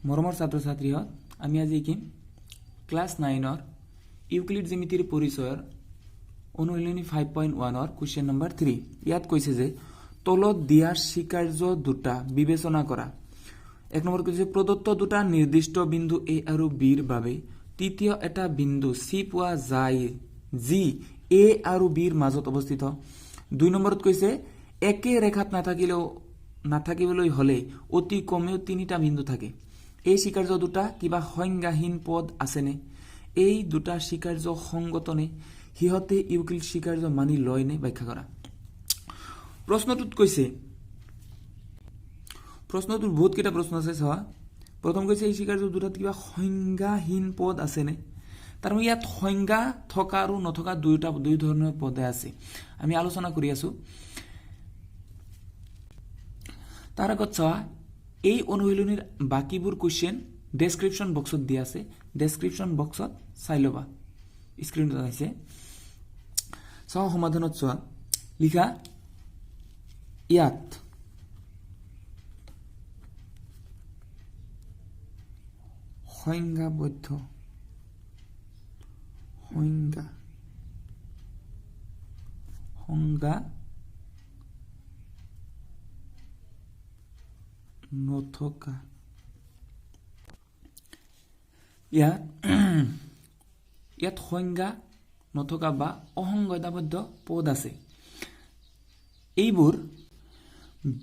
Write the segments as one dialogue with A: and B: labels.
A: মৰমৰ ছাত্ৰ ছাত্ৰীহঁত আমি আজি শিকিম ক্লাছ 9ৰ ইউক্লিড জ্যামিতিৰ পৰিচয়ৰ অনুশীলনী 5.1ৰ কুৱেশ্যন নম্বৰ 3 ইয়াত কৈছে যে তলত দিয়া স্বীকাৰ্য দুটা বিবেচনা কৰা এক নম্বৰ কৈছে প্ৰদত্ত দুটা নিৰ্দিষ্ট বিন্দু এ আৰু বিৰ বাবে তৃতীয় এটা বিন্দু সি পোৱা যায় যি এ আৰু বিৰ মাজত অৱস্থিত দুই নম্বৰত কৈছে একে ৰেখাত নাথাকিবলৈ হলে অতি কমেও তিনিটা বিন্দু থাকে এই স্বীকাৰ্য দুটা কিবা সংজ্ঞাহীন পদ আছেনে এই দুটা স্বীকাৰ্য সংগতনে হিহতে ইউক্লিড স্বীকাৰ্য মানি লয়নে ব্যাখ্যা কৰা প্ৰশ্নটোত কৈছে প্ৰশ্নটোৰ বহুত কেইটা প্ৰশ্ন আছে চাওয়া প্ৰথম কৈছে এই স্বীকাৰ্য দুটাত কিবা সংজ্ঞাহীন পদ আছেনে তাৰ মানে ইয়াত সংজ্ঞা থকা আৰু নথকা দুই ধৰণৰ পদ আছে আমি আলোচনা কৰি আছো তাৰ আগত চাওয়া এই অনুশীলনীৰ বাকিবোৰ কোৱেশ্চন ডেসক্ৰিপশন বক্সত দিয়া আছে ডেসক্ৰিপশন বক্সত চাই লবা স্ক্ৰিনত আছে চাও সমাধানত চোৱা লিখা ইয়াত সংজ্ঞাবদ্ধ সংজ্ঞা নথকা ইয়াত সংজ্ঞা নথকা বা অসংজ্ঞাবদ্ধ পদ আছে এইবোৰ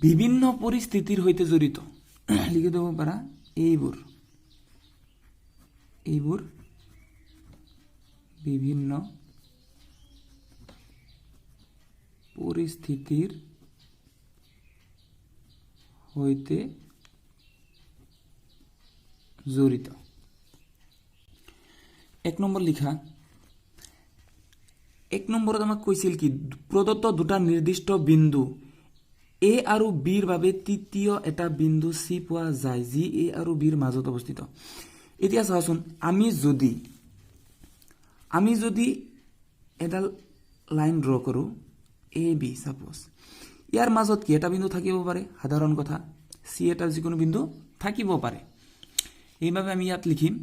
A: বিভিন্ন পৰিস্থিতিৰ সৈতে জড়িত লিখি দিব পাৰা এইবোৰ বিভিন্ন পৰিস্থিতিৰ সৈতে জড়িত এক নম্বৰ লিখা এক নম্বৰত আমাক কৈছিল কি প্ৰদত্ত দুটা নিৰ্দিষ্ট বিন্দু এ আৰু বিৰ বাবে তৃতীয় এটা বিন্দু সি পোৱা যায় যি এ আৰু বিৰ মাজত অৱস্থিত এতিয়া চাওচোন আমি যদি এডাল লাইন ড্ৰ কৰো এ বি সাপোজ ইয়াৰ মাজত কি এটা বিন্দু থাকিব পাৰে সাধাৰণ কথা সি এটা যিকোনো বিন্দু থাকিব পাৰে এইভাবে আমি ইয়াত লিখিম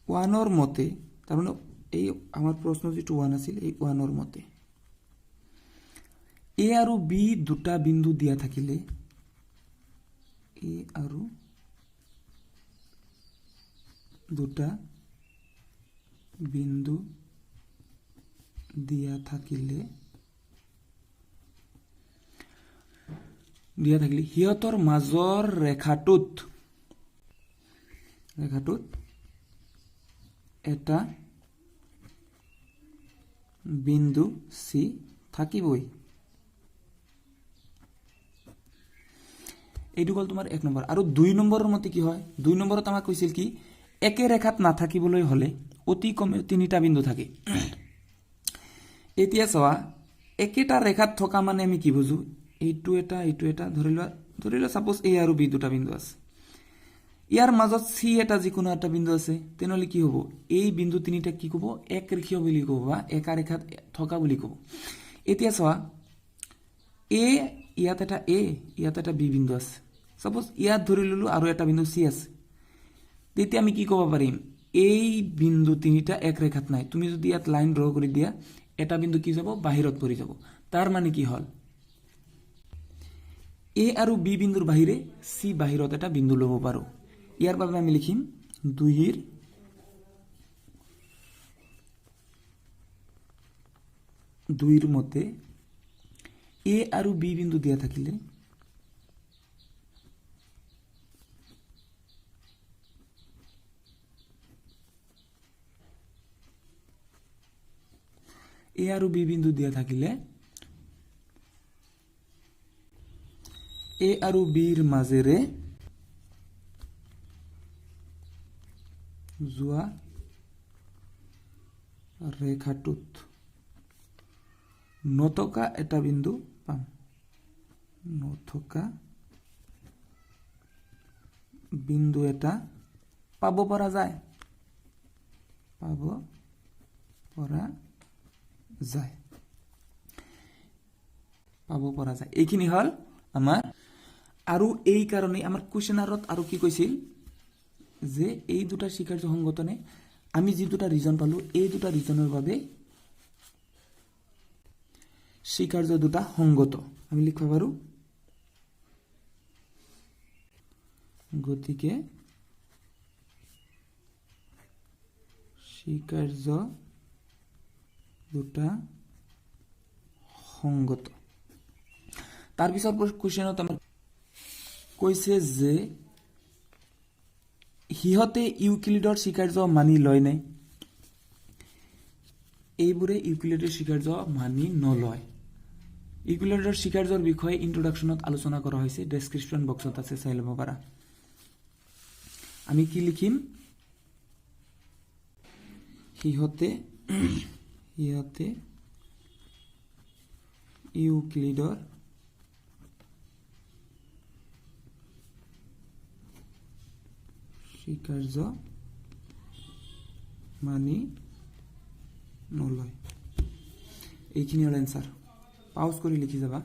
A: ওয়ানৰ মতে তাৰমানে এই আমাৰ প্ৰশ্ন যেটো ওয়ান আছিল এই ওয়ানৰ মতে এ আৰু বি দুটা বিন্দু দিয়া থাকিলে এ আৰু দুটা বিন্দু দিয়া থাকিলে হিয়তৰ মাজৰ ৰেখাটোত এটা বিন্দু সি থাকিবই এইটো গল তোমাৰ এক নম্বৰ আৰু দুই নম্বৰৰ মতে কি হয় দুই নম্বৰত আমাক কৈছিল কি একে ৰেখাত নাথাকিবলৈ হলে অতি কমেও তিনিটা বিন্দু থাকে এতিয়া চাওয়া একেটা ৰেখাত থকা মানে আমি কি বুঝো এইটো এটা ধৰি লোৱা সাপোজ এ আৰু বি দুটা বিন্দু আছে ইয়াৰ মাজত সি এটা যিকোনো এটা বিন্দু আছে তেনেহলে কি হ'ব এই বিন্দু তিনিটা কি ক'ব এক ৰেখীয় বুলি ক'ব বা একা ৰেখাত থকা বুলি ক'ব এতিয়া চাওয়া ইয়াত এটা বি বিন্দু আছে সাপোজ ইয়াত ধৰি ললো আৰু এটা বিন্দু সি আছে তেতিয়া আমি কি ক'ব পাৰিম এই বিন্দু তিনিটা এক ৰেখাত নাই তুমি যদি ইয়াত লাইন ড্ৰ কৰি দিয়া এটা বিন্দু কি যাব বাহিৰত পৰি যাব তাৰ মানে কি হল এ আৰু বি বিন্দুৰ বাহিৰে সি বাহিৰত এটা বিন্দু লব পাৰো ইয়াৰ বাবে আমি লিখিম দুইৰ মতে এ আৰু বি বিন্দু দিয়া থাকিলে এ আৰু বি বিন্দু দিয়া থাকিলে এ আৰু বিৰ মাজেৰে যোৱা ৰেখাটোত নথকা এটা বিন্দু পাম নথকা বিন্দু এটা পাব পৰা যায় পাব পৰা যায় এইখিনি হল আমাৰ আৰু এই কাৰণেই আমাৰ কুৱেশ্যনাৰত আৰু কি কৈছিল যে এই দুটা স্বীকাৰ্য সংগঠনে আমি যি দুটা ৰিজন পালো এই দুটা ৰিজনৰ বাবে স্বীকাৰ্য দুটা সংগত আমি লিখিব পাৰো গতিকে স্বীকাৰ্য দুটা সংগত তাৰ পিছত কোৱেশ্যনত আমাৰ কৈছে যে হিহতে ইউক্লিডৰ স্বীকাৰ্য মানি লয় নে এইবোৰে ইউক্লিডৰ স্বীকাৰ্য মানি নলয় ইউক্লিডৰ স্বীকাৰ্যৰ বিষয়ে ইন্ট্ৰোডাকশনত আলোচনা কৰা হৈছে ডেসক্ৰিপশন বক্সত আছে চাই ল'ব পাৰা আমি কি লিখিম হিহতে ইউক্লিডৰ স্বীকাৰ্য মানি নলয় এইখিনি হ'ল এনসাৰ পাউজ কৰি লিখি যাবা